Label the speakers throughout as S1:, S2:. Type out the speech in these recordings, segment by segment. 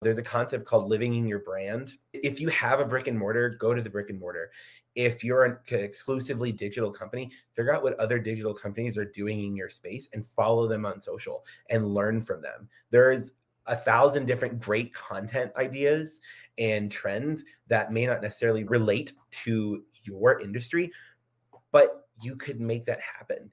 S1: There's a concept called living in your brand. If you have a brick and mortar, go to the brick and mortar. If you're an exclusively digital company, figure out what other digital companies are doing in your space and follow them on social and learn from them. There's 1,000 different great content ideas and trends that may not necessarily relate to your industry, but you could make that happen.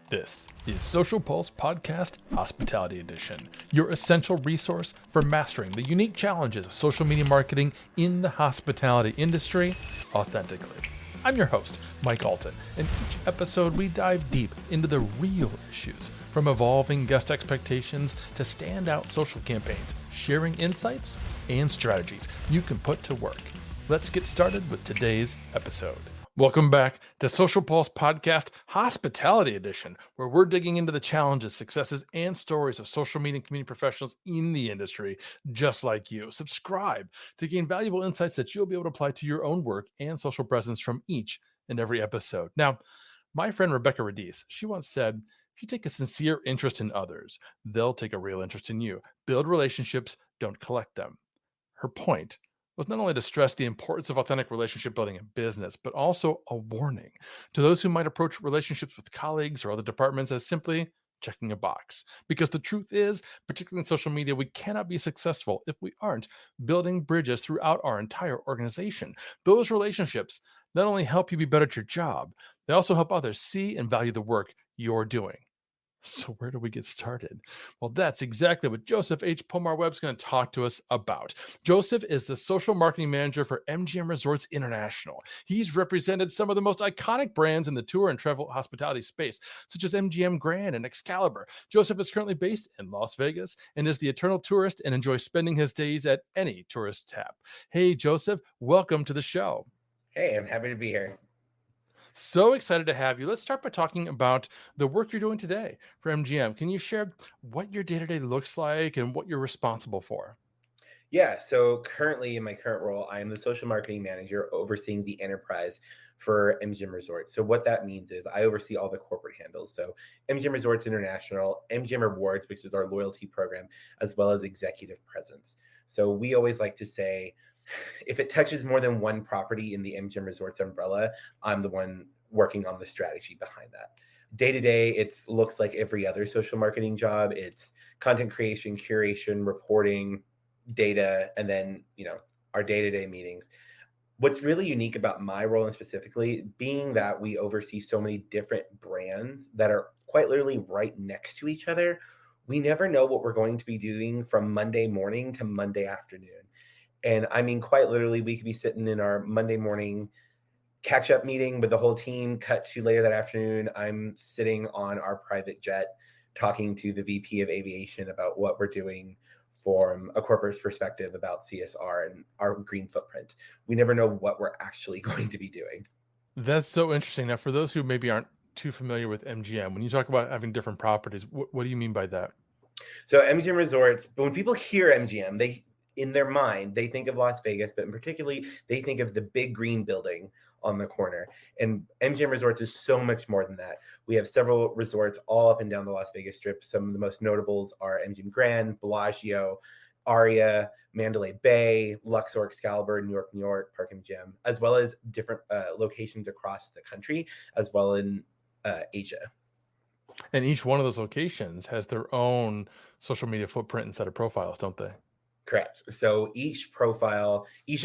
S2: This is Social Pulse Podcast Hospitality Edition, your essential resource for mastering the unique challenges of social media marketing in the hospitality industry authentically. I'm your host, Mike Allton, and each episode we dive deep into the real issues, from evolving guest expectations to standout social campaigns, sharing insights and strategies you can put to work. Let's get started with today's episode. Welcome back to Social Pulse Podcast Hospitality Edition, where we're digging into the challenges, successes, and stories of social media and community professionals in the industry, just like you. Subscribe to gain valuable insights that you'll be able to apply to your own work and social presence from each and every episode. Now, my friend Rebekah Radice, she once said, if you take a sincere interest in others, they'll take a real interest in you. Build relationships, don't collect them. Her point was not only to stress the importance of authentic relationship building in business, but also a warning to those who might approach relationships with colleagues or other departments as simply checking a box. Because the truth is, particularly in social media, we cannot be successful if we aren't building bridges throughout our entire organization. Those relationships not only help you be better at your job, they also help others see and value the work you're doing. So where do we get started? Well, that's exactly what Joseph H. Pomar-Webb is going to talk to us about. Joseph is the social marketing manager for MGM Resorts International. He's represented some of the most iconic brands in the tour and travel hospitality space, such as MGM Grand and Excalibur. Joseph is currently based in Las Vegas and is the eternal tourist and enjoys spending his days at any tourist tap. Hey, Joseph, welcome to the show.
S1: Hey, I'm happy to be here.
S2: So excited to have you. Let's start by talking about the work you're doing today for MGM. Can you share what your day-to-day looks like and what you're responsible for?
S1: Yeah, so currently in my current role, I am the social marketing manager overseeing the enterprise for MGM Resorts. So what that means is I oversee all the corporate handles. So MGM Resorts International, MGM Rewards, which is our loyalty program, as well as executive presence. So we always like to say, if it touches more than one property in the MGM Resorts umbrella, I'm the one working on the strategy behind that. Day to day, it looks like every other social marketing job. It's content creation, curation, reporting, data, and then, our day-to-day meetings. What's really unique about my role, and specifically being that we oversee so many different brands that are quite literally right next to each other, we never know what we're going to be doing from Monday morning to Monday afternoon. And I mean, quite literally, we could be sitting in our Monday morning catch-up meeting with the whole team. Cut to later that afternoon, I'm sitting on our private jet talking to the VP of Aviation about what we're doing from a corporate perspective about CSR and our green footprint. We never know what we're actually going to be doing.
S2: That's so interesting. Now, for those who maybe aren't too familiar with MGM, when you talk about having different properties, what do you mean by that?
S1: So MGM Resorts, but when people hear MGM, in their mind, they think of Las Vegas, but in particularly, they think of the big green building on the corner. And MGM Resorts is so much more than that. We have several resorts all up and down the Las Vegas Strip. Some of the most notables are MGM Grand, Bellagio, Aria, Mandalay Bay, Luxor, Excalibur, New York, Park MGM, as well as different locations across the country, as well in Asia.
S2: And each one of those locations has their own social media footprint and set of profiles, don't they?
S1: Correct. So each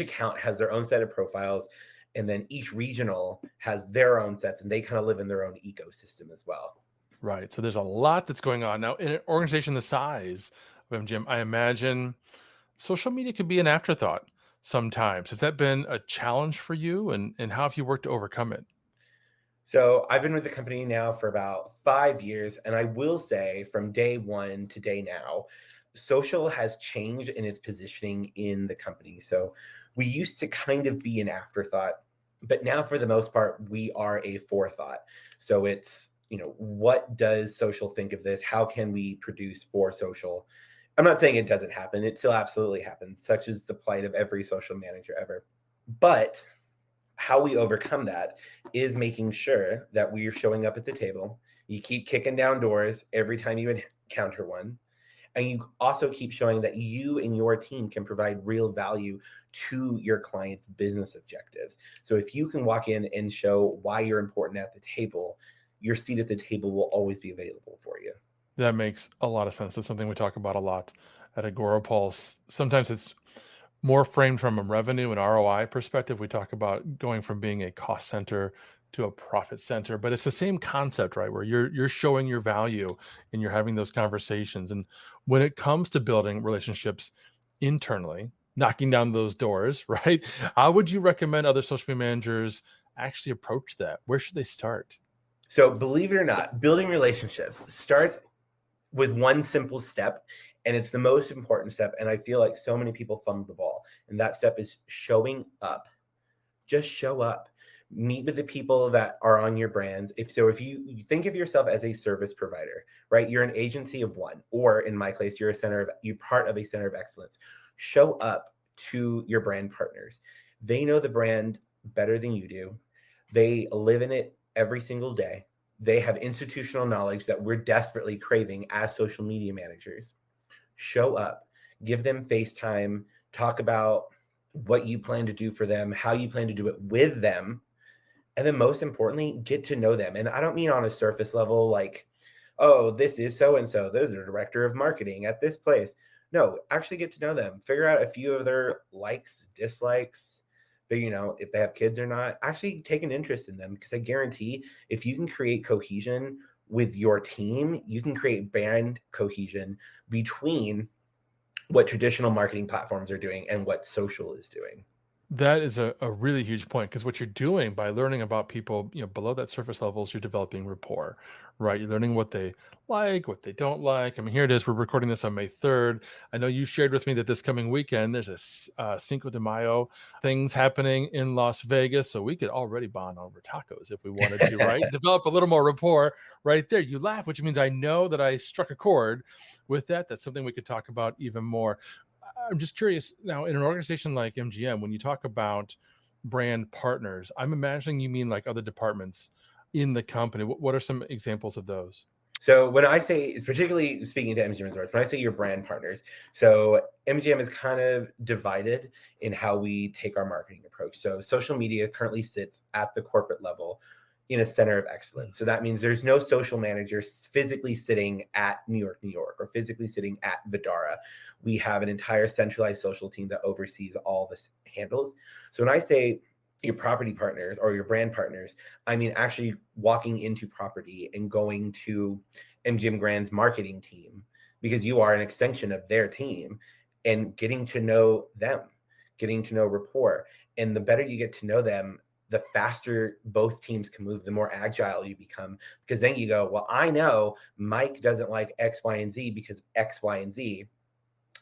S1: account has their own set of profiles, and then each regional has their own sets, and they kind of live in their own ecosystem as well.
S2: Right. So there's a lot that's going on. Now, in an organization the size of MGM, I imagine social media could be an afterthought sometimes. Has that been a challenge for you, and how have you worked to overcome it?
S1: So I've been with the company now for about 5 years, and I will say from day one to day now, social has changed in its positioning in the company. So we used to kind of be an afterthought, but now for the most part, we are a forethought. So it's, what does social think of this? How can we produce for social? I'm not saying it doesn't happen. It still absolutely happens. Such is the plight of every social manager ever. But how we overcome that is making sure that we are showing up at the table. You keep kicking down doors every time you encounter one. And you also keep showing that you and your team can provide real value to your clients' business objectives. So if you can walk in and show why you're important at the table, your seat at the table will always be available for you.
S2: That makes a lot of sense. That's something we talk about a lot at Agorapulse. Sometimes it's more framed from a revenue and ROI perspective. We talk about going from being a cost center to a profit center, but it's the same concept, right? Where you're showing your value and you're having those conversations. And when it comes to building relationships internally, knocking down those doors, right? How would you recommend other social media managers actually approach that? Where should they start?
S1: So believe it or not, building relationships starts with one simple step, and it's the most important step. And I feel like so many people fumble the ball. And that step is showing up. Just show up. Meet with the people that are on your brands. If you think of yourself as a service provider, right? You're an agency of one, or in my case, you're part of a center of excellence. Show up to your brand partners. They know the brand better than you do. They live in it every single day. They have institutional knowledge that we're desperately craving as social media managers. Show up, give them FaceTime, talk about what you plan to do for them, how you plan to do it with them. And then most importantly, get to know them. And I don't mean on a surface level, like, oh, this is so-and-so, they're the director of marketing at this place. No, actually get to know them. Figure out a few of their likes, dislikes, if they have kids or not. Actually take an interest in them, because I guarantee if you can create cohesion with your team, you can create brand cohesion between what traditional marketing platforms are doing and what social is doing.
S2: That is a really huge point, because what you're doing by learning about people, below that surface levels, you're developing rapport, right? You're learning what they like, what they don't like. I mean, here it is. We're recording this on May 3rd. I know you shared with me that this coming weekend, there's a Cinco de Mayo things happening in Las Vegas. So we could already bond over tacos if we wanted to, right? Develop a little more rapport right there. You laugh, which means I know that I struck a chord with that. That's something we could talk about even more. I'm just curious now, in an organization like MGM, when you talk about brand partners, I'm imagining you mean like other departments in the company. What are some examples of those?
S1: So when I say, particularly speaking to MGM Resorts, when I say your brand partners, so MGM is kind of divided in how we take our marketing approach. So social media currently sits at the corporate level in a center of excellence. So that means there's no social manager physically sitting at New York, or physically sitting at Vidara. We have an entire centralized social team that oversees all the handles. So when I say your property partners or your brand partners, I mean actually walking into property and going to MGM Grand's marketing team, because you are an extension of their team, and getting to know them, getting to know rapport. And the better you get to know them, the faster both teams can move, the more agile you become, because then you go, well, I know Mike doesn't like X, Y, and Z because X, Y, and Z.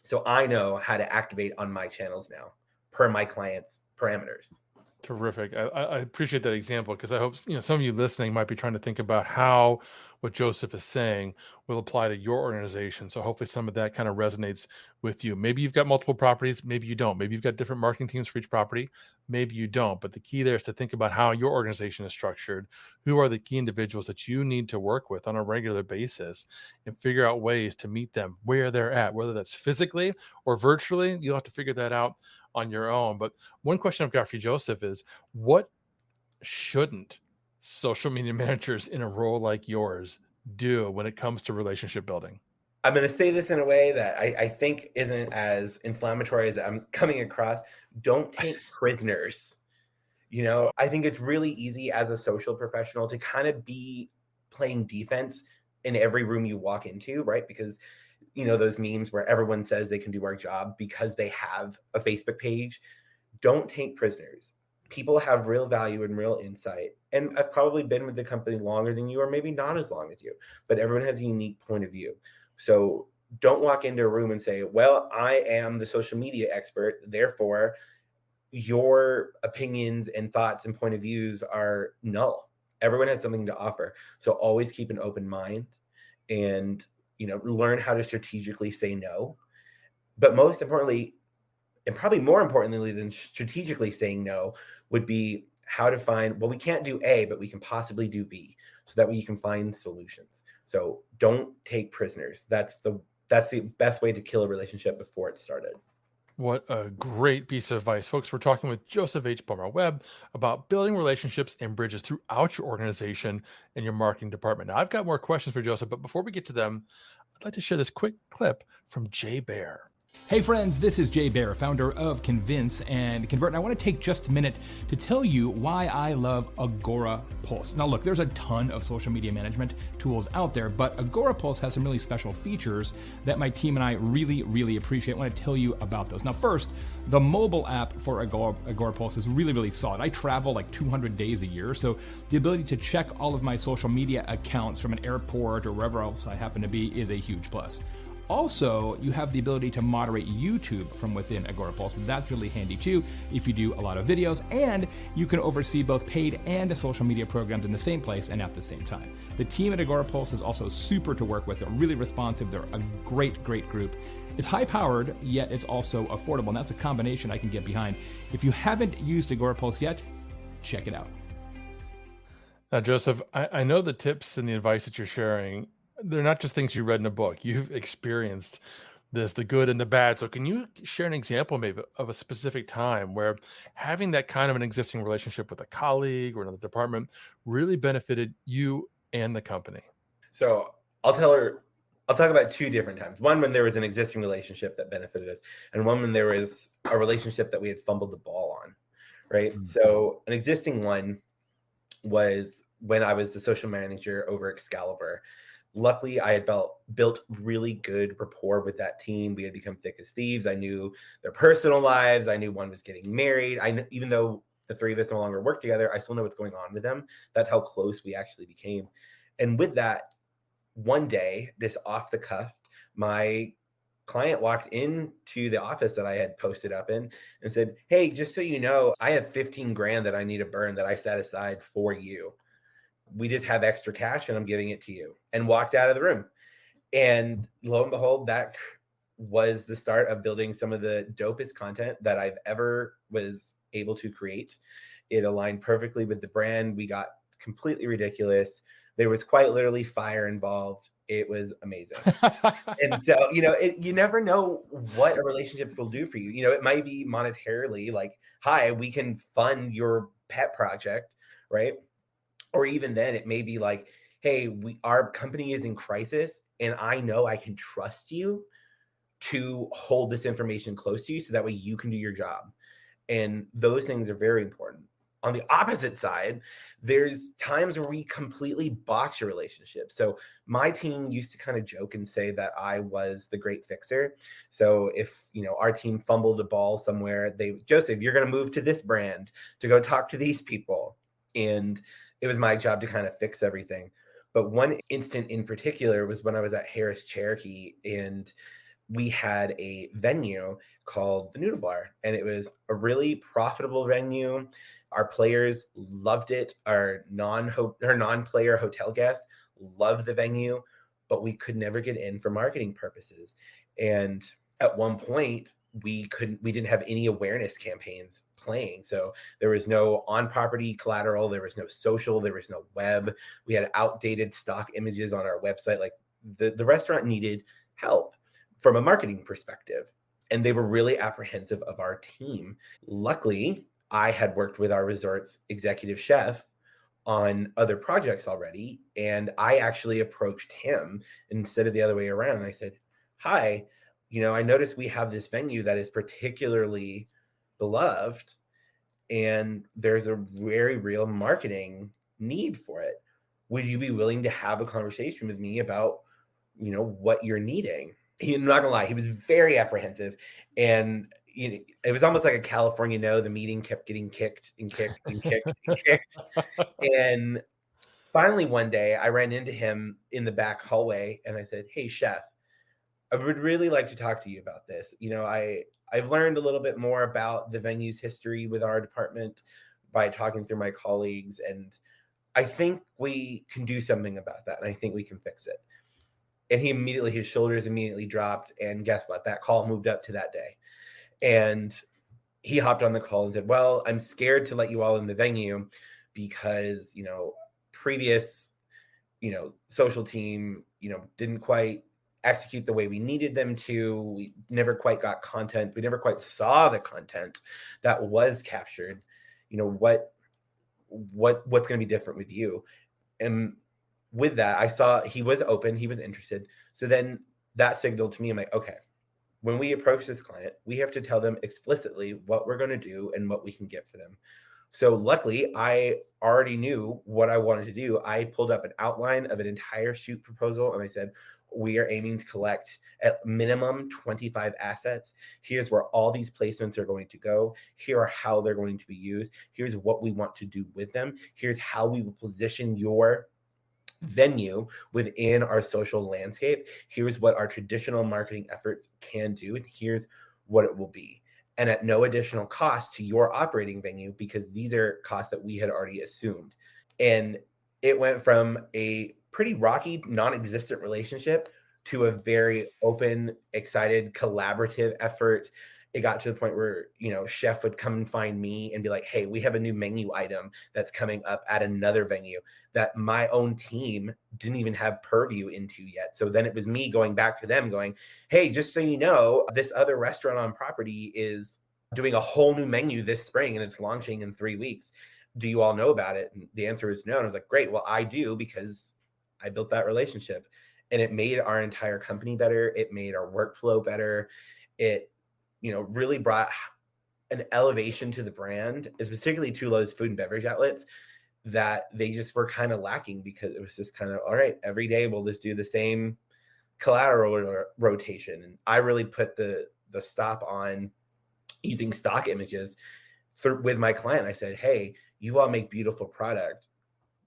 S1: So I know how to activate on my channels now per my client's parameters.
S2: Terrific. I appreciate that example, because I hope some of you listening might be trying to think about how what Joseph is saying will apply to your organization. So hopefully some of that kind of resonates with you. Maybe you've got multiple properties, maybe you don't. Maybe you've got different marketing teams for each property, maybe you don't. But the key there is to think about how your organization is structured. Who are the key individuals that you need to work with on a regular basis, and figure out ways to meet them where they're at, whether that's physically or virtually. You'll have to figure that out on your own. But one question I've got for you, Joseph, is what shouldn't social media managers in a role like yours do when it comes to relationship building?
S1: I'm going to say this in a way that I think isn't as inflammatory as I'm coming across. Don't take prisoners. I think it's really easy as a social professional to kind of be playing defense in every room you walk into, right? Because those memes where everyone says they can do our job because they have a Facebook page. Don't take prisoners. People have real value and real insight. And I've probably been with the company longer than you, or maybe not as long as you, but everyone has a unique point of view. So don't walk into a room and say, well, I am the social media expert, therefore your opinions and thoughts and point of views are null. Everyone has something to offer. So always keep an open mind, and learn how to strategically say no. But most importantly, and probably more importantly than strategically saying no, would be how to find, well, we can't do A, but we can possibly do B, so that way you can find solutions. So don't take prisoners. That's the that's the best way to kill a relationship before it started.
S2: What a great piece of advice. Folks, we're talking with Joseph H. Pomar-Webb about building relationships and bridges throughout your organization and your marketing department. Now, I've got more questions for Joseph, but before we get to them, I'd like to share this quick clip from Jay Bear.
S3: Hey friends, this is Jay Bear, founder of Convince and Convert, and I want to take just a minute to tell you why I love Agora Pulse. Now look, there's a ton of social media management tools out there, but Agora Pulse has some really special features that my team and I really appreciate. I want to tell you about those. Now first, the mobile app for Agora Pulse is really solid. I travel like 200 days a year, so the ability to check all of my social media accounts from an airport or wherever else I happen to be is a huge plus. Also, you have the ability to moderate YouTube from within Agora Pulse. That's really handy too if you do a lot of videos, and you can oversee both paid and social media programs in the same place and at the same time. The team at Agora Pulse is also super to work with. They're really responsive. They're a great group. It's high powered, yet it's also affordable, and that's a combination I can get behind. If you haven't used Agora Pulse yet, check it out.
S2: Now, Joseph, I know the tips and the advice that you're sharing, they're not just things you read in a book. You've experienced this, the good and the bad. So can you share an example maybe of a specific time where having that kind of an existing relationship with a colleague or another department really benefited you and the company?
S1: So I'll talk about two different times. One, when there was an existing relationship that benefited us, and one when there was a relationship that we had fumbled the ball on, right?
S3: Mm-hmm.
S1: So an existing one was when I was the social manager over Excalibur. Luckily, I had built really good rapport with that team. We had become thick as thieves. I knew their personal lives. I knew one was getting married. Even though the three of us no longer work together, I still know what's going on with them. That's how close we actually became. And with that, one day, this off the cuff, my client walked into the office that I had posted up in and said, "Hey, just so you know, I have 15 grand that I need to burn that I set aside for you. We just have extra cash and I'm giving it to you," and walked out of the room. And lo and behold, that was the start of building some of the dopest content that I've ever was able to create. It aligned perfectly with the brand. We got completely ridiculous. There was quite literally fire involved. It was amazing. And so, you never know what a relationship will do for you. It might be monetarily like, "Hi, we can fund your pet project," right? Or even then, it may be like, "Hey, our company is in crisis, and I know I can trust you to hold this information close to you so that way you can do your job." And those things are very important. On the opposite side, there's times where we completely botch a relationship. So my team used to kind of joke and say that I was the great fixer. So if, our team fumbled a ball somewhere, "Joseph, you're going to move to this brand to go talk to these people." And it was my job to kind of fix everything. But one instant in particular was when I was at Harris Cherokee, and we had a venue called the Noodle Bar, and it was a really profitable venue. Our players loved it. Our non-player hotel guests loved the venue, but we could never get in for marketing purposes. And at one point, we didn't have any awareness campaigns playing. So there was no on-property collateral, there was no social, there was no web. We had outdated stock images on our website. Like the restaurant needed help from a marketing perspective, and they were really apprehensive of our team. Luckily, I had worked with our resort's executive chef on other projects already, and I actually approached him instead of the other way around. I said, "Hi, I noticed we have this venue that is particularly beloved, and there's a very real marketing need for it. Would you be willing to have a conversation with me about, what you're needing?" I'm not gonna lie, he was very apprehensive, and it was almost like a California no. The meeting kept getting kicked and kicked and kicked and kicked. And finally, one day, I ran into him in the back hallway, and I said, "Hey, chef, I would really like to talk to you about this. I've learned a little bit more about the venue's history with our department by talking through my colleagues, and I think we can do something about that, and I think we can fix it." And his shoulders immediately dropped, and guess what? That call moved up to that day. And he hopped on the call and said, "Well, I'm scared to let you all in the venue because, previous, social team, didn't quite execute the way we needed them to. We never quite got content. We never quite saw the content that was captured. What's going to be different with you? And with that, I saw he was open, he was interested. So then that signaled to me, I'm like, okay, when we approach this client, we have to tell them explicitly what we're going to do and what we can get for them. So luckily, I already knew what I wanted to do. I pulled up an outline of an entire shoot proposal, and I said, we are aiming to collect at minimum 25 assets. Here's where all these placements are going to go. Here are how they're going to be used. Here's what we want to do with them. Here's how we will position your venue within our social landscape. Here's what our traditional marketing efforts can do, and here's what it will be. And at no additional cost to your operating venue, because these are costs that we had already assumed. And it went from a pretty rocky, non-existent relationship to a very open, excited, collaborative effort. It got to the point where, chef would come and find me and be like, hey, we have a new menu item that's coming up at another venue that my own team didn't even have purview into yet. So then it was me going back to them going, hey, just so you know, this other restaurant on property is doing a whole new menu this spring and it's launching in 3 weeks. Do you all know about it? And the answer is no. And I was like, great. Well, I do, because I built that relationship, and it made our entire company better. It made our workflow better. It, really brought an elevation to the brand, particularly to those food and beverage outlets that they just were kind of lacking, because it was just kind of, all right, every day we'll just do the same collateral rotation. And I really put the stop on using stock images with my client. I said, hey, you all make beautiful product.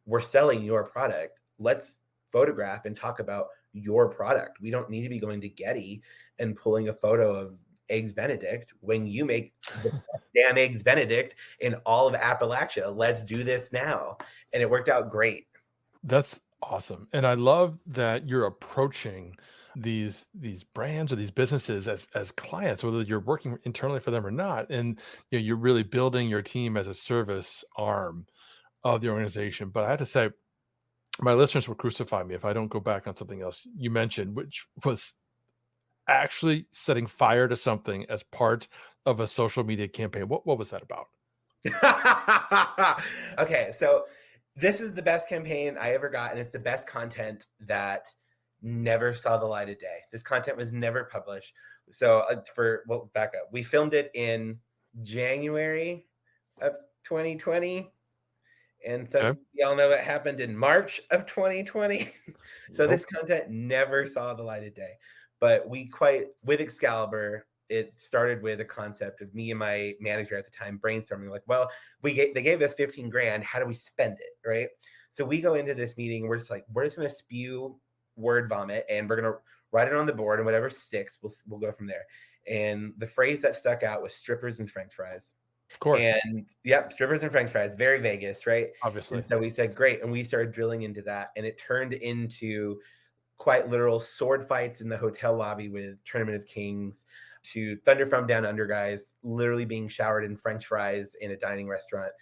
S1: We're selling your product. Let's photograph and talk about your product. We don't need to be going to Getty and pulling a photo of Eggs Benedict when you make the damn Eggs Benedict in all of Appalachia. Let's do this now. And it worked out great.
S2: That's awesome. And I love that you're approaching these brands or these businesses as clients, whether you're working internally for them or not. And you're really building your team as a service arm of the organization. But I have to say, my listeners will crucify me if I don't go back on something else you mentioned, which was actually setting fire to something as part of a social media campaign. What was that about?
S1: Okay, so this is the best campaign I ever got, and it's the best content that never saw the light of day. This content was never published. So back up. We filmed it in January of 2020. And so y'all know what happened in March of 2020. So this content never saw the light of day. But with Excalibur, it started with a concept of me and my manager at the time brainstorming, like, well, they gave us 15 grand. How do we spend it? Right. So we go into this meeting. We're just going to spew word vomit, and we're going to write it on the board, and whatever sticks, we'll go from there. And the phrase that stuck out was strippers and French fries.
S2: Of course.
S1: And yep, strippers and French fries, very Vegas, right?
S2: Obviously.
S1: And so we said, great. And we started drilling into that. And it turned into quite literal sword fights in the hotel lobby with Tournament of Kings, to Thunder from Down Under guys literally being showered in French fries in a dining restaurant,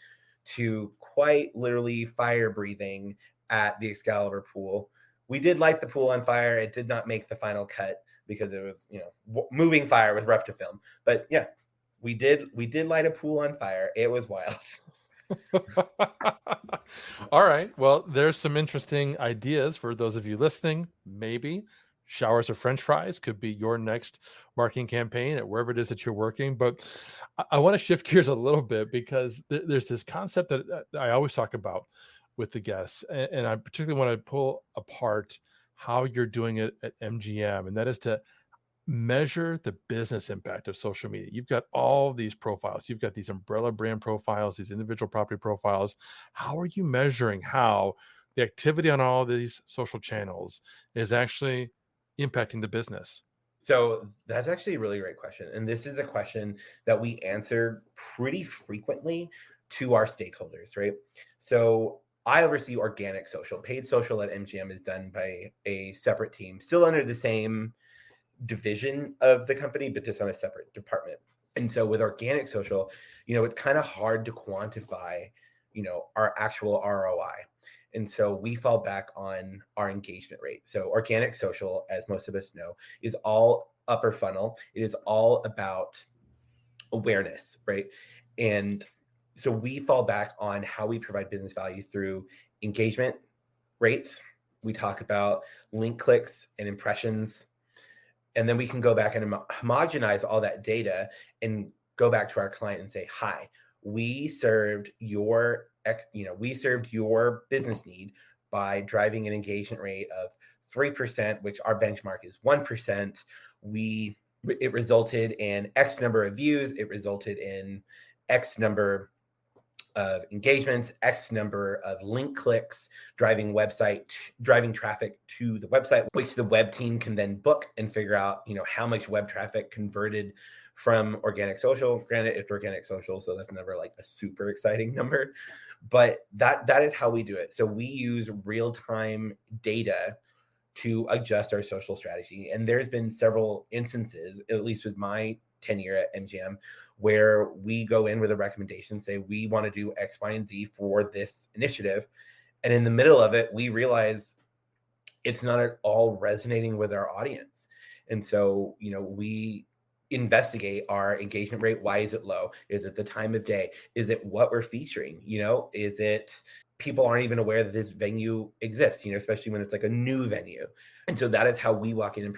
S1: to quite literally fire breathing at the Excalibur pool. We did light the pool on fire. It did not make the final cut because it was, moving fire was rough to film. But yeah, we did light a pool on fire. It was wild.
S2: All right. Well, there's some interesting ideas for those of you listening. Maybe showers of French fries could be your next marketing campaign at wherever it is that you're working. But I want to shift gears a little bit, because there's this concept that I always talk about with the guests. And I particularly want to pull apart how you're doing it at MGM. And that is to measure the business impact of social media. You've got all these profiles. You've got these umbrella brand profiles, these individual property profiles. How are you measuring how the activity on all these social channels is actually impacting the business?
S1: So that's actually a really great question. And this is a question that we answer pretty frequently to our stakeholders, right? So I oversee organic social. Paid social at MGM is done by a separate team, still under the same division of the company, but just on a separate department. And so with organic social, it's kind of hard to quantify, our actual ROI. And so we fall back on our engagement rate. So organic social, as most of us know, is all upper funnel. It is all about awareness, right? And so we fall back on how we provide business value through engagement rates. We talk about link clicks and impressions. And then we can go back and homogenize all that data and go back to our client and say, hi, we served your business need by driving an engagement rate of 3%, which our benchmark is 1%. It resulted in X number of views. It resulted in X number of engagements, X number of link clicks, driving traffic to the website, which the web team can then book and figure out, how much web traffic converted from organic social. Granted, it's organic social, so that's never like a super exciting number, but that is how we do it. So we use real-time data to adjust our social strategy. And there's been several instances, at least with my tenure at MGM, where we go in with a recommendation, say we want to do X, Y, and Z for this initiative. And in the middle of it, we realize it's not at all resonating with our audience. And so, we investigate our engagement rate. Why is it low? Is it the time of day? Is it what we're featuring? Is it people aren't even aware that this venue exists, especially when it's like a new venue. And so that is how we walk in and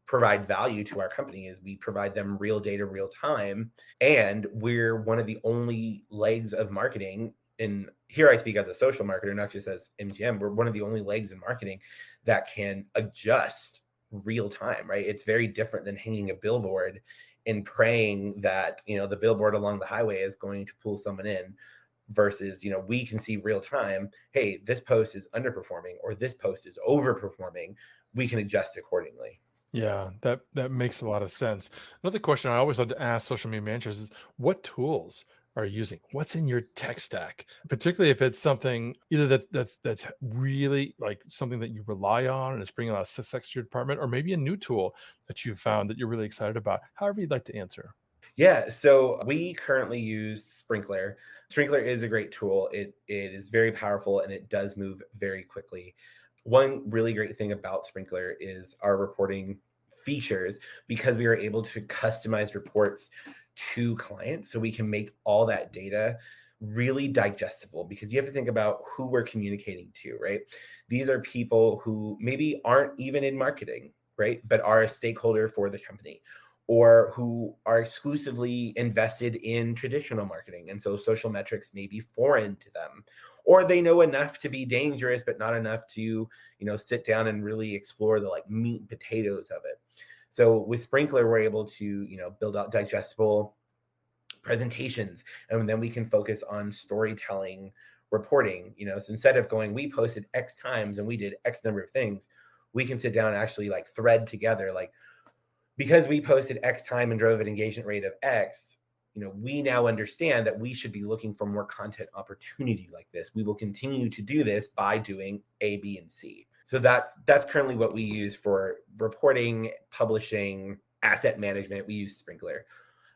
S1: provide value to our company, is we provide them real data, real time. And we're one of the only legs of marketing. And here I speak as a social marketer, not just as MGM. We're one of the only legs in marketing that can adjust real time, right? It's very different than hanging a billboard and praying that, the billboard along the highway is going to pull someone in, versus, we can see real time, hey, this post is underperforming or this post is overperforming. We can adjust accordingly.
S2: Yeah, that makes a lot of sense. Another question I always like to ask social media managers is, what tools are you using? What's in your tech stack? Particularly if it's something either that's really like something that you rely on and it's bringing a lot of success to your department, or maybe a new tool that you found that you're really excited about. However you'd like to answer.
S1: Yeah, so we currently use Sprinkler. Sprinkler is a great tool. It is very powerful and it does move very quickly. One really great thing about Sprinkler is our reporting features, because we are able to customize reports to clients, so we can make all that data really digestible, because you have to think about who we're communicating to, right? These are people who maybe aren't even in marketing, right? But are a stakeholder for the company, or who are exclusively invested in traditional marketing. And so social metrics may be foreign to them, or they know enough to be dangerous, but not enough to, sit down and really explore the like meat and potatoes of it. So with Sprinkler, we're able to, build out digestible presentations, and then we can focus on storytelling reporting. So instead of going, we posted X times and we did X number of things, we can sit down and actually like thread together, like, because we posted X time and drove an engagement rate of X, we now understand that we should be looking for more content opportunity like this. We will continue to do this by doing A, B, and C. So that's currently what we use for reporting, publishing, asset management. We use Sprinkler.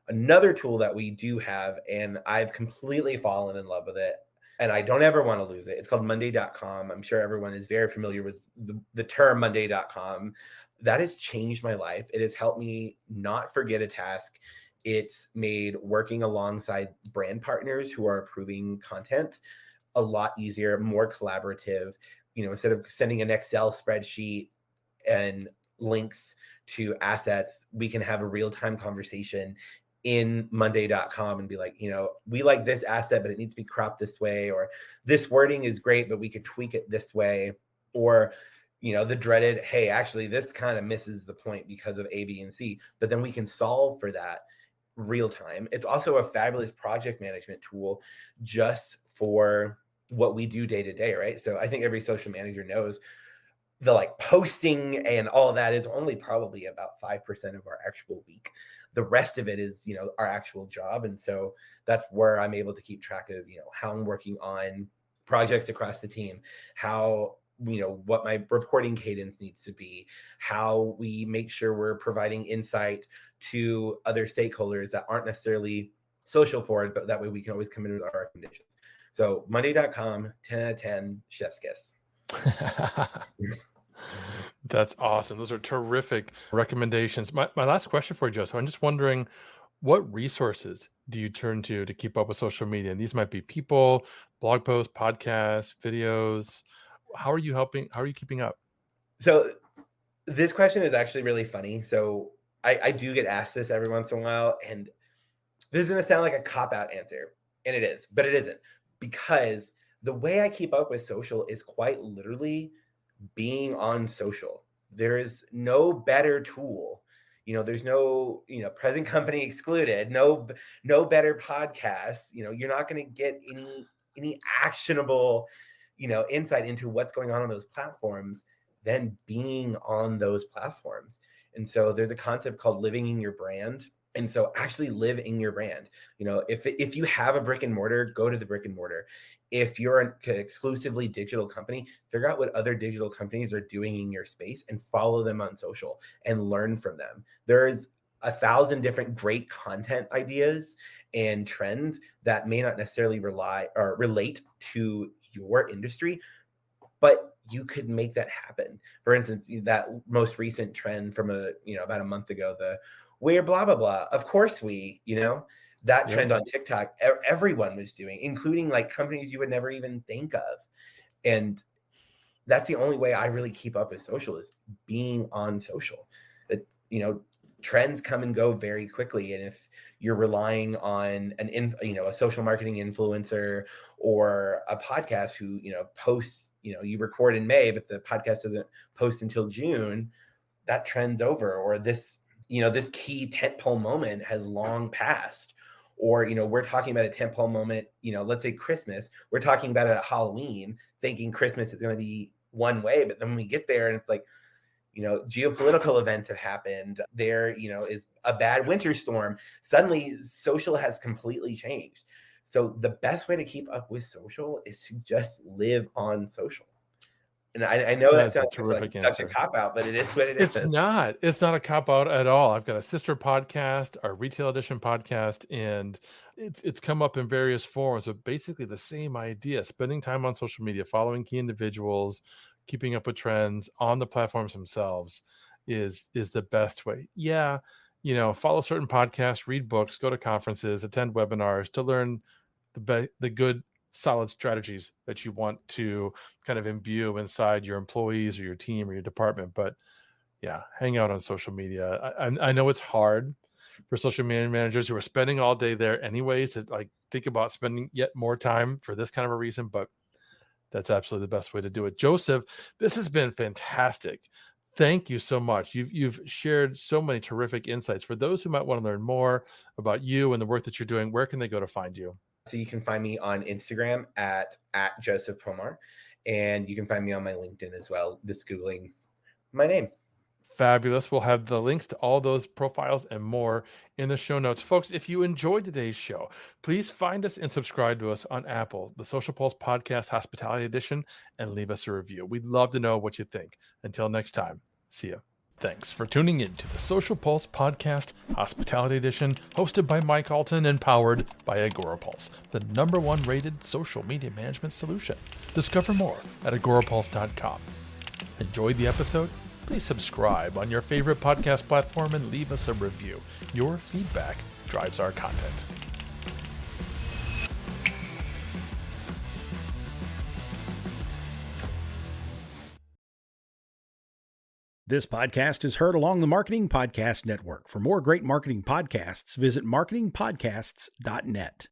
S1: Another tool that we do have, and I've completely fallen in love with it, and I don't ever want to lose it. It's called Monday.com. I'm sure everyone is very familiar with the term Monday.com. That has changed my life. It has helped me not forget a task. It's made working alongside brand partners who are approving content a lot easier, more collaborative. Instead of sending an Excel spreadsheet and links to assets, we can have a real-time conversation in Monday.com and be like, we like this asset, but it needs to be cropped this way, or this wording is great, but we could tweak it this way, or the dreaded, hey, actually, this kind of misses the point because of A, B, and C, but then we can solve for that real time. It's also a fabulous project management tool just for what we do day to day, right? So I think every social manager knows the like posting and all of that is only probably about 5% of our actual week. The rest of it is, our actual job. And so that's where I'm able to keep track of, how I'm working on projects across the team, how, what my reporting cadence needs to be, how we make sure we're providing insight to other stakeholders that aren't necessarily social forward, but that way we can always come in with our recommendations. So Monday.com, 10 out of 10, chef's kiss.
S2: That's awesome. Those are terrific recommendations. My last question for you, Joseph, I'm just wondering, what resources do you turn to keep up with social media? And these might be people, blog posts, podcasts, videos. How are you keeping up?
S1: So this question is actually really funny. So I do get asked this every once in a while, and this is going to sound like a cop-out answer, and it is, but it isn't, because the way I keep up with social is quite literally being on social. There is no better tool. There's no, present company excluded, no better podcasts. You're not going to get any actionable, insight into what's going on those platforms than being on those platforms. And so there's a concept called living in your brand. And so actually live in your brand. If you have a brick and mortar, go to the brick and mortar. If you're an exclusively digital company, figure out what other digital companies are doing in your space and follow them on social and learn from them. There's 1,000 different great content ideas and trends that may not necessarily relate to your industry, but you could make that happen. For instance, that most recent trend from about a month ago, the we're blah, blah, blah. Of course that trend on TikTok, everyone was doing, including like companies you would never even think of. And that's the only way I really keep up with social, is being on social. Trends come and go very quickly. And if you're relying on a social marketing influencer or a podcast who, posts, you record in May, but the podcast doesn't post until June, that trend's over. Or this key tentpole moment has long passed. Or, we're talking about a tentpole moment, let's say Christmas, we're talking about it at Halloween, thinking Christmas is going to be one way. But then when we get there and it's like, geopolitical events have happened, there, is a bad winter storm, suddenly social has completely changed. So the best way to keep up with social is to just live on social. And I know that sounds like such a cop-out, but it is what it is.
S2: It's not a cop-out at all. I've got a sister podcast, our Retail Edition podcast, and it's come up in various forms, but basically the same idea: spending time on social media, following key individuals, keeping up with trends on the platforms themselves is the best way. Yeah, follow certain podcasts, read books, go to conferences, attend webinars to learn the good, solid strategies that you want to kind of imbue inside your employees or your team or your department. But yeah, hang out on social media. I know it's hard for social media managers who are spending all day there anyways to like think about spending yet more time for this kind of a reason, but that's absolutely the best way to do it. Joseph, this has been fantastic. Thank you so much. You've shared so many terrific insights. For those who might want to learn more about you and the work that you're doing, where can they go to find you?
S1: So you can find me on Instagram at Joseph Pomar, and you can find me on my LinkedIn as well, just Googling my name.
S2: Fabulous. We'll have the links to all those profiles and more in the show notes. Folks, if you enjoyed today's show, please find us and subscribe to us on Apple, the Social Pulse Podcast Hospitality Edition, and leave us a review. We'd love to know what you think. Until next time, see ya. Thanks for tuning in to the Social Pulse Podcast Hospitality Edition, hosted by Mike Allton and powered by AgoraPulse, the #1 rated social media management solution. Discover more at agorapulse.com. Enjoyed the episode? Please subscribe on your favorite podcast platform and leave us a review. Your feedback drives our content.
S4: This podcast is heard along the Marketing Podcast Network. For more great marketing podcasts, visit marketingpodcasts.net.